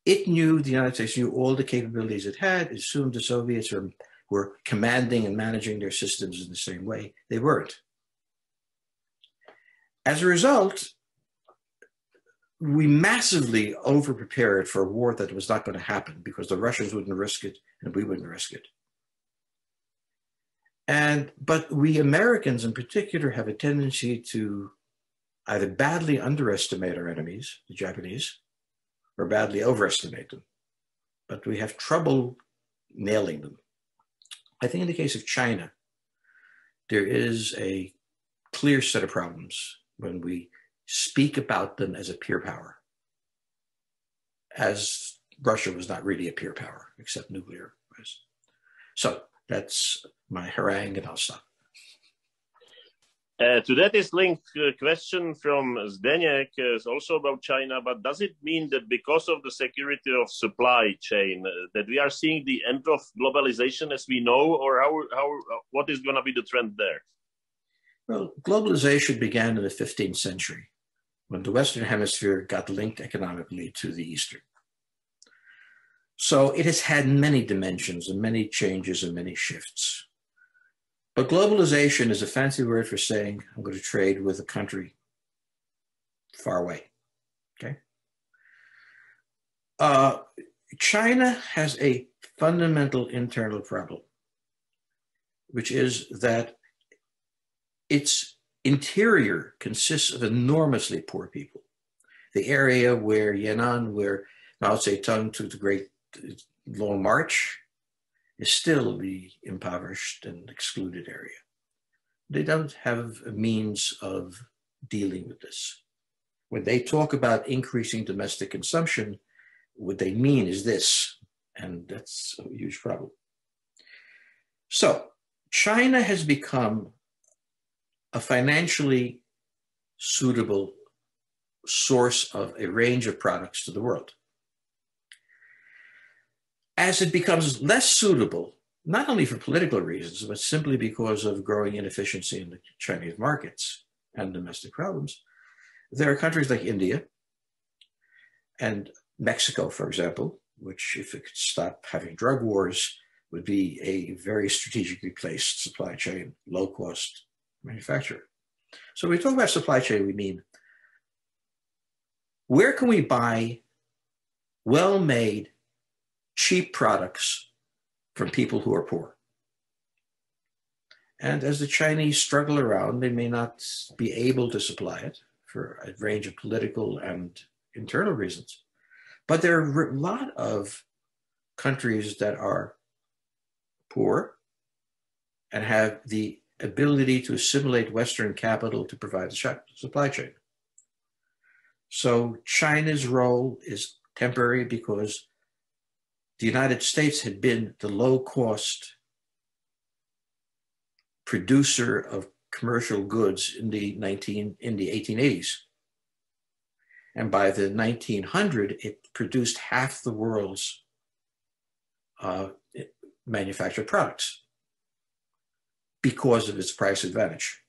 The United States knew all the capabilities it had, assumed the Soviets were commanding and managing their systems in the same way. They weren't. As a result, we massively over-prepared for a war that was not going to happen because the Russians wouldn't risk it and we wouldn't risk it. But we Americans in particular have a tendency to either badly underestimate our enemies, the Japanese, or badly overestimate them. But we have trouble nailing them. I think in the case of China, there is a clear set of problems when we speak about them as a peer power, as Russia was not really a peer power, except nuclear. So that's my harangue, and I'll stop. To that is linked a question from Zdeněk, also about China, but does it mean that because of the security of supply chain, that we are seeing the end of globalization as we know, or what is going to be the trend there? Well, globalization began in the 15th century, when the Western Hemisphere got linked economically to the Eastern. So it has had many dimensions and many changes and many shifts. But globalization is a fancy word for saying, I'm going to trade with a country far away, okay? China has a fundamental internal problem, which is that its interior consists of enormously poor people. The area where Yan'an, where Mao Zedong took the Great Long March, is still the impoverished and excluded area. They don't have a means of dealing with this. When they talk about increasing domestic consumption, what they mean is this, and that's a huge problem. So China has become a financially suitable source of a range of products to the world. As it becomes less suitable, not only for political reasons, but simply because of growing inefficiency in the Chinese markets and domestic problems, there are countries like India and Mexico, for example, which, if it could stop having drug wars, would be a very strategically placed supply chain, low-cost manufacturer. So when we talk about supply chain, we mean, where can we buy well-made, cheap products from people who are poor? And as the Chinese struggle around, they may not be able to supply it for a range of political and internal reasons. But there are a lot of countries that are poor and have the ability to assimilate Western capital to provide the supply chain. So China's role is temporary because the United States had been the low-cost producer of commercial goods in the 1880s. And by the 1900, it produced half the world's manufactured products because of its price advantage.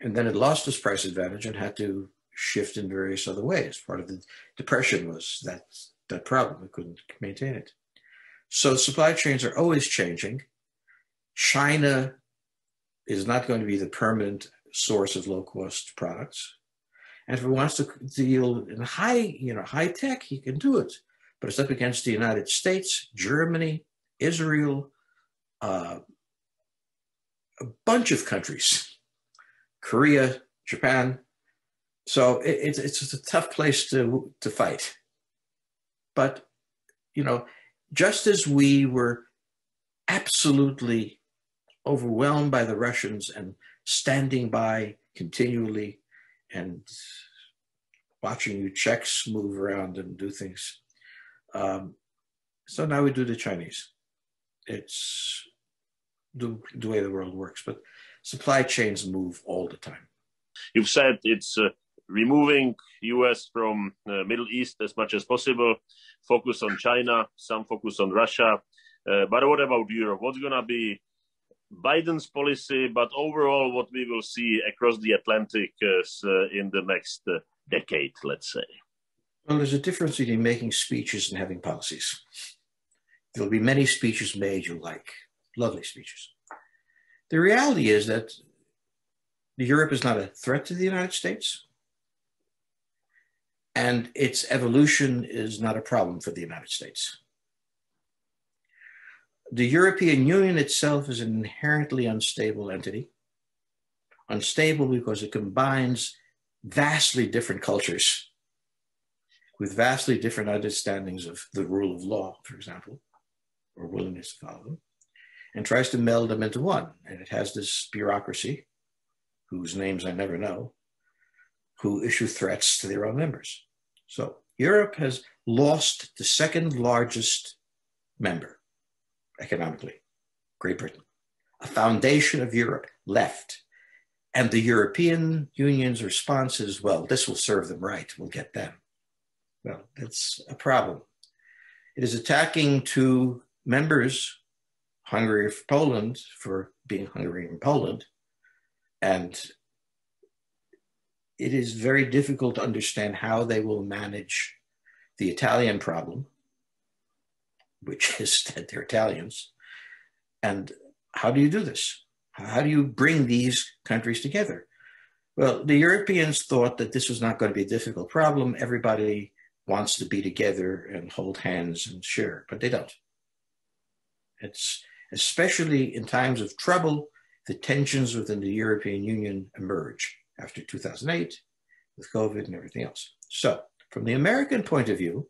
And then it lost its price advantage and had to shift in various other ways. Part of the Depression was that problem. We couldn't maintain it. So supply chains are always changing. China is not going to be the permanent source of low-cost products. And if it wants to deal in high tech, he can do it. But it's up against the United States, Germany, Israel, a bunch of countries, Korea, Japan. So it's a tough place to fight. But, just as we were absolutely overwhelmed by the Russians and standing by continually and watching you Czechs move around and do things. So now we do the Chinese. It's the way the world works, but supply chains move all the time. You've said it's removing US from Middle East as much as possible, focus on China, some focus on Russia. But what about Europe? What's going to be Biden's policy, but overall what we will see across the Atlantic in the next decade, let's say? Well, there's a difference between making speeches and having policies. There'll be many speeches made you like, lovely speeches. The reality is that Europe is not a threat to the United States, and its evolution is not a problem for the United States. the European Union itself is an inherently unstable entity. Unstable because it combines vastly different cultures with vastly different understandings of the rule of law, for example, or willingness to follow them, and tries to meld them into one. And it has this bureaucracy, whose names I never know, who issue threats to their own members. So Europe has lost the second largest member economically, Great Britain. A foundation of Europe left. And the European Union's response is, well, this will serve them right. We'll get them. Well, that's a problem. It is attacking two members, Hungary and Poland, for being Hungary and Poland. And it is very difficult to understand how they will manage the Italian problem, which is that they're Italians. And how do you do this? How do you bring these countries together? Well, the Europeans thought that this was not going to be a difficult problem. Everybody wants to be together and hold hands and share, but they don't. It's especially in times of trouble, the tensions within the European Union emerge after 2008 with COVID and everything else. So from the American point of view,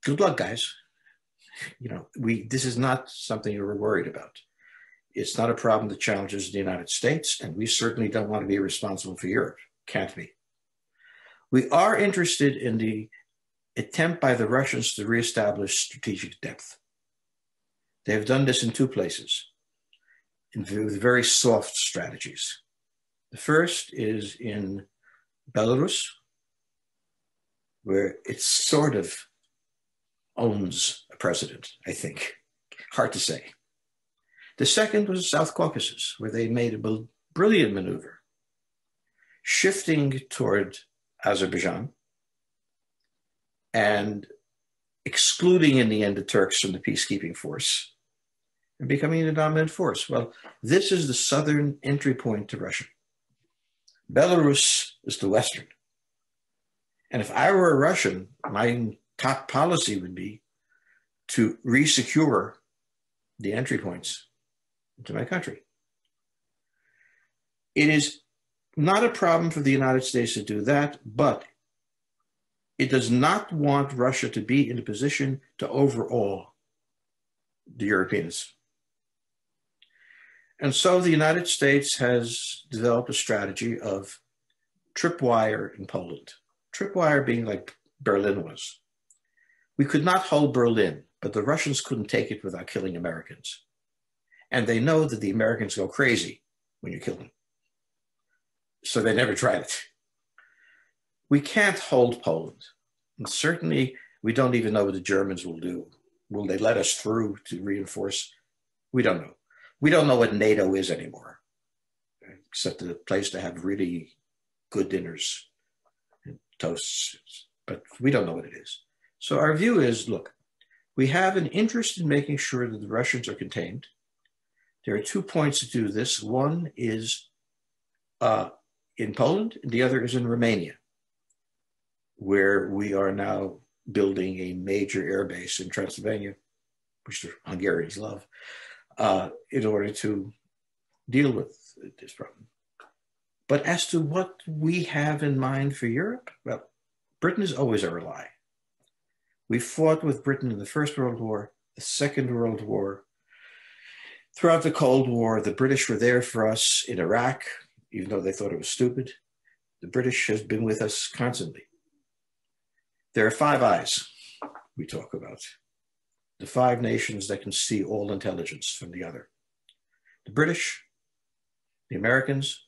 good luck, guys. You know, this is not something we're worried about. It's not a problem that challenges the United States, and we certainly don't want to be responsible for Europe. Can't be. We are interested in the attempt by the Russians to reestablish strategic depth. They have done this in two places, with very soft strategies. The first is in Belarus, where it sort of owns a president, I think. Hard to say. The second was South Caucasus, where they made a brilliant maneuver, shifting toward Azerbaijan and excluding in the end the Turks from the peacekeeping force and becoming the dominant force. Well, this is the southern entry point to Russia. Belarus is the western. And if I were a Russian, my top policy would be to resecure the entry points into my country. It is not a problem for the United States to do that, but it does not want Russia to be in a position to overawe the Europeans. And so the United States has developed a strategy of tripwire in Poland. Tripwire being like Berlin was. We could not hold Berlin, but the Russians couldn't take it without killing Americans. And they know that the Americans go crazy when you kill them. So they never tried it. We can't hold Poland. And certainly, we don't even know what the Germans will do. Will they let us through to reinforce? We don't know. We don't know what NATO is anymore, except a place to have really good dinners and toasts. But we don't know what it is. So our view is, look, we have an interest in making sure that the Russians are contained. There are 2 points to do this. One is in Poland, and the other is in Romania, where we are now building a major air base in Transylvania, which the Hungarians love, in order to deal with this problem. But as to what we have in mind for Europe, well, Britain is always our ally. We fought with Britain in the First World War, the Second World War. Throughout the Cold War, the British were there for us in Iraq, even though they thought it was stupid. The British has been with us constantly. There are 5 eyes we talk about. The 5 nations that can see all intelligence from the other. The British, the Americans,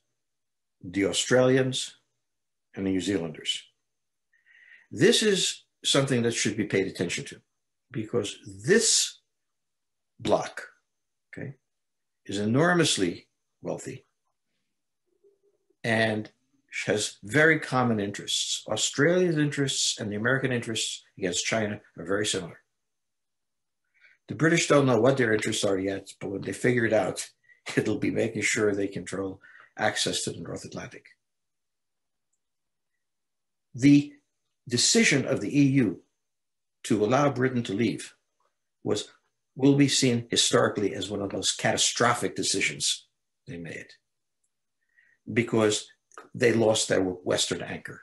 the Australians, and the New Zealanders. This is something that should be paid attention to, because this bloc, okay, is enormously wealthy and has very common interests. Australia's interests and the American interests against China are very similar. The British don't know what their interests are yet, but when they figure it out, it'll be making sure they control access to the North Atlantic. The decision of the EU to allow Britain to leave was will be seen historically as one of the most catastrophic decisions they made, because they lost their Western anchor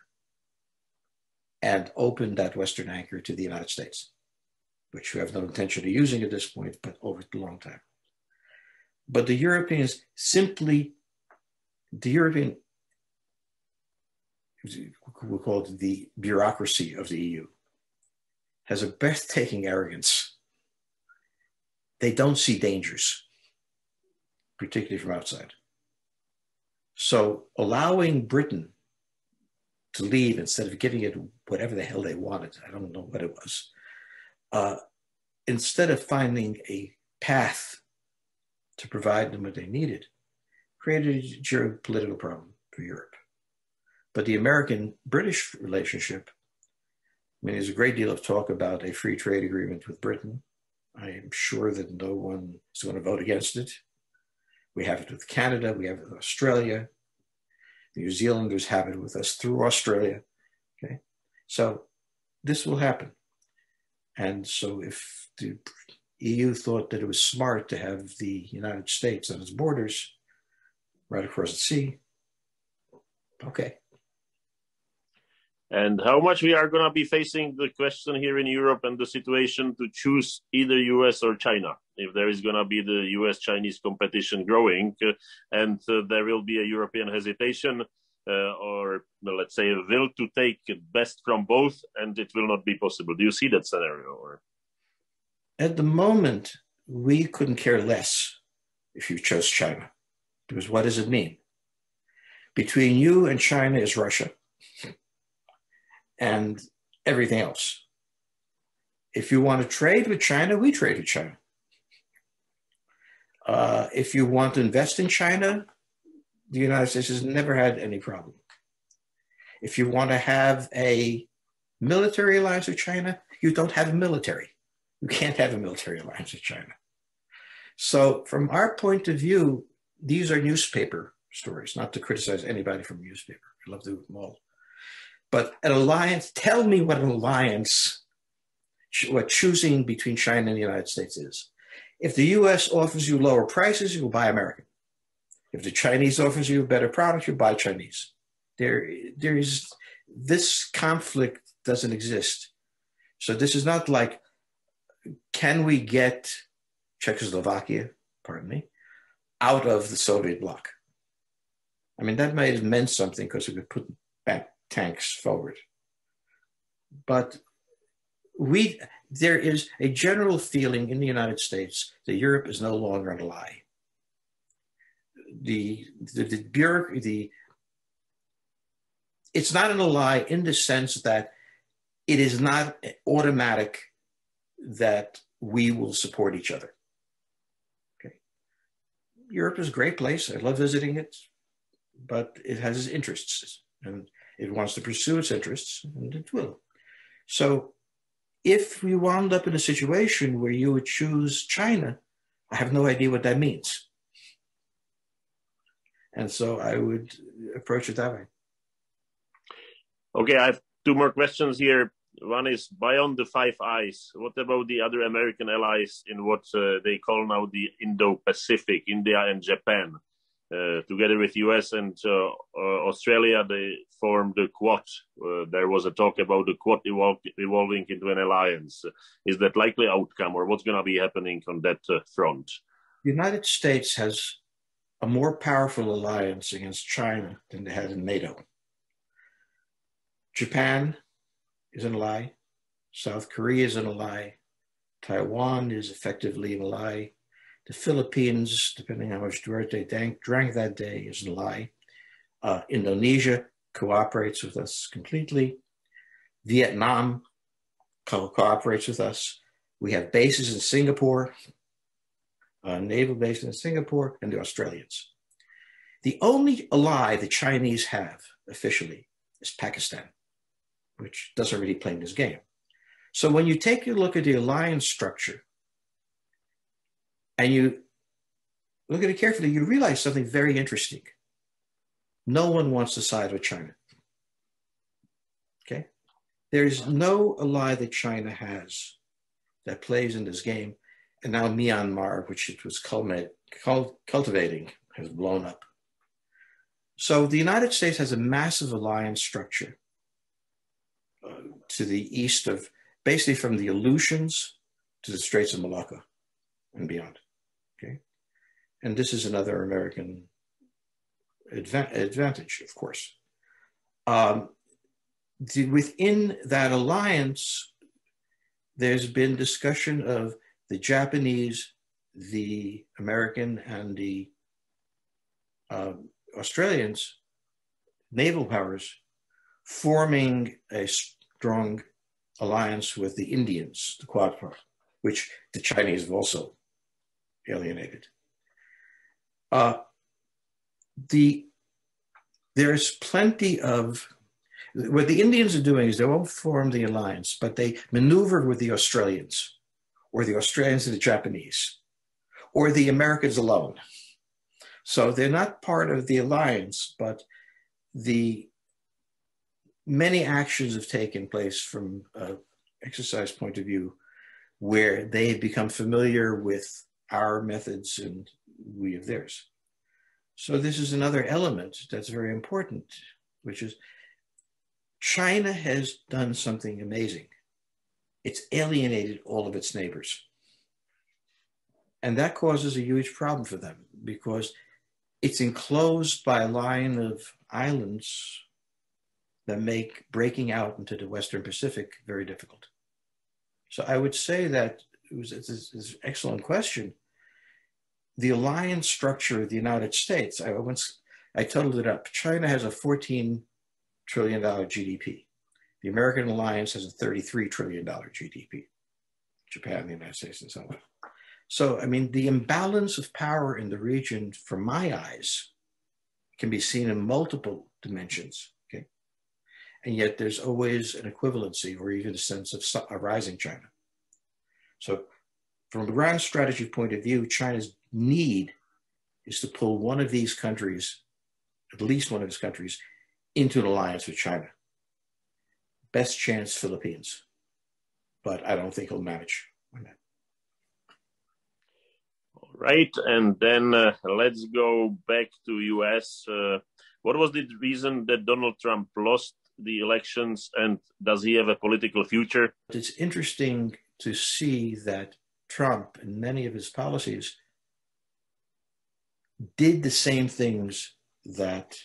and opened that Western anchor to the United States, which we have no intention of using at this point, but over the long time. But the Europeans simply, we'll call it the bureaucracy of the EU, has a breathtaking arrogance. They don't see dangers, particularly from outside. So allowing Britain to leave instead of giving it whatever the hell they wanted, I don't know what it was, instead of finding a path to provide them what they needed, created a geopolitical problem for Europe. But the American-British relationship, I mean, there's a great deal of talk about a free trade agreement with Britain. I am sure that no one is going to vote against it. We have it with Canada, we have it with Australia. The New Zealanders have it with us through Australia. Okay, so this will happen. And so if the EU thought that it was smart to have the United States on its borders right across the sea, okay. And how much we are going to be facing the question here in Europe and the situation to choose either US or China, if there is going to be the US-Chinese competition growing and there will be a European hesitation or let's say a will to take best from both and it will not be possible. Do you see that scenario? Or? At the moment, we couldn't care less if you chose China, because what does it mean? Between you and China is Russia and everything else. If you want to trade with China, we trade with China. If you want to invest in China, the United States has never had any problem. If you want to have a military alliance with China, you don't have a military. You can't have a military alliance with China. So from our point of view, these are newspaper stories, not to criticize anybody from a newspaper. I love to do them all. But an alliance, tell me what an alliance, what choosing between China and the United States is. If the US offers you lower prices, you will buy American. If the Chinese offers you a better product, you buy Chinese. This conflict doesn't exist. So this is not like, can we get Czechoslovakia, pardon me, out of the Soviet bloc? I mean, that might have meant something because it could put back tanks forward. But there is a general feeling in the United States that Europe is no longer an ally. It's not an ally in the sense that it is not automatic that we will support each other. Okay. Europe is a great place. I love visiting it, but it has its interests and it wants to pursue its interests, and it will. So if we wound up in a situation where you would choose China, I have no idea what that means. And so I would approach it that way. Okay, I have two more questions here. One is, beyond the Five Eyes, what about the other American allies in what they call now the Indo-Pacific, India and Japan? Together with US and Australia, they formed the Quad. There was a talk about the Quad evolving into an alliance. Is that likely outcome, or what's going to be happening on that front? The United States has a more powerful alliance against China than they had in NATO. Japan is an ally. South Korea is an ally. Taiwan is effectively an ally. The Philippines, depending on how much Duarte drank that day, is an ally. Indonesia cooperates with us completely. Vietnam cooperates with us. We have bases in Singapore, naval bases in Singapore, and the Australians. The only ally the Chinese have officially is Pakistan, which doesn't really play in this game. So when you take a look at the alliance structure and you look at it carefully, you realize something very interesting. No one wants to side with China. Okay? There's no ally that China has that plays in this game. and now Myanmar, which it was cultivating, has blown up. So the United States has a massive alliance structure to the east of, basically from the Aleutians to the Straits of Malacca and beyond, okay? And this is another American advantage, of course. Within that alliance, there's been discussion of the Japanese, the American, and the Australians, naval powers, forming a strong alliance with the Indians, the Quad Power, which the Chinese have also alienated. There's plenty of, what the Indians are doing is they won't form the alliance, but they maneuver with the Australians, or the Australians and the Japanese, or the Americans alone. So they're not part of the alliance, but the many actions have taken place from an exercise point of view where they have become familiar with our methods and we of theirs. So this is another element that's very important, which is China has done something amazing. It's alienated all of its neighbors. And that causes a huge problem for them because it's enclosed by a line of islands that make breaking out into the Western Pacific very difficult. So I would say that it's an excellent question. The alliance structure of the United States, I totaled it up. China has a $14 trillion GDP. The American alliance has a $33 trillion GDP. Japan, the United States, and so on. So, I mean, the imbalance of power in the region, from my eyes, can be seen in multiple dimensions, okay? And yet there's always an equivalency or even a sense of a rising China. So from a grand strategy point of view, China's need is to pull one of these countries, at least one of its countries, into an alliance with China. Best chance, Philippines. But I don't think he'll manage on that. Right, and then let's go back to US. What was the reason that Donald Trump lost the elections, and does he have a political future? It's interesting to see that Trump and many of his policies did the same things that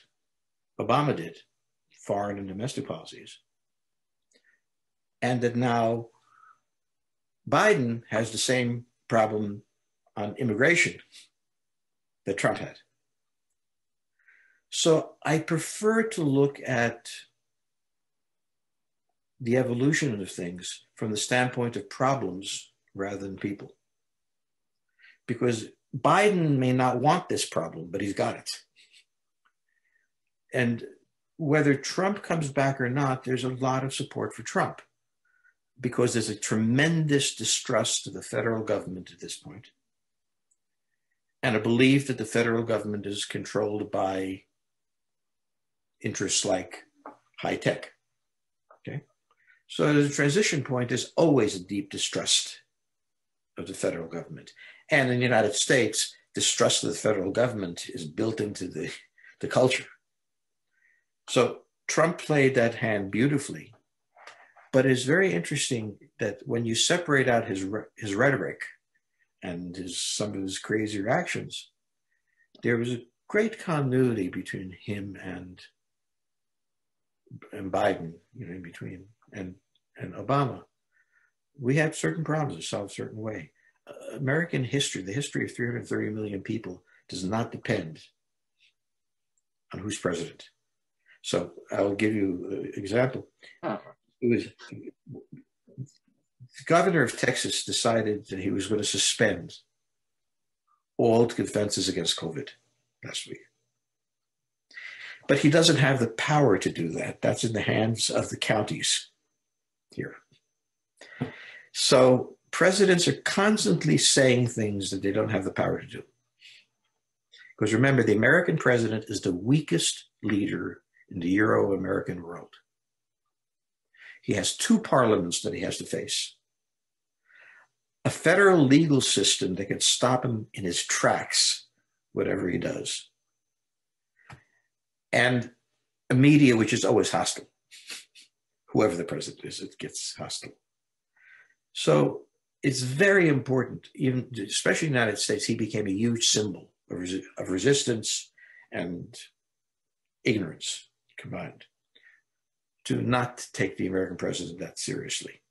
Obama did, foreign and domestic policies, and that now Biden has the same problem on immigration that Trump had. So I prefer to look at the evolution of things from the standpoint of problems rather than people. Because Biden may not want this problem, but he's got it. And whether Trump comes back or not, there's a lot of support for Trump because there's a tremendous distrust of the federal government at this point, and a belief that the federal government is controlled by interests like high tech, okay? So the transition point is always a deep distrust of the federal government. And in the United States, distrust of the federal government is built into the culture. So Trump played that hand beautifully, but it's very interesting that when you separate out his rhetoric and some of his crazier actions, there was a great continuity between him and Biden, in between, and Obama. We have certain problems to solve a certain way. American history, the history of 330 million people, does not depend on who's president. So I'll give you an example. It was the governor of Texas decided that he was going to suspend all defenses against COVID last week. But he doesn't have the power to do that. That's in the hands of the counties here. So presidents are constantly saying things that they don't have the power to do. Because remember, the American president is the weakest leader in the Euro-American world. He has two parliaments that he has to face. a federal legal system that can stop him in his tracks, whatever he does, and a media which is always hostile. Whoever the president is, it gets hostile. So it's very important, even especially in the United States, he became a huge symbol of resistance and ignorance combined, to not take the American president that seriously.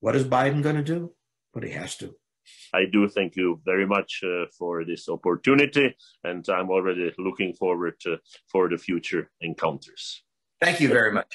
What is Biden going to do? But he has to. I do thank you very much for this opportunity, and I'm already looking forward for the future encounters. Thank you very much.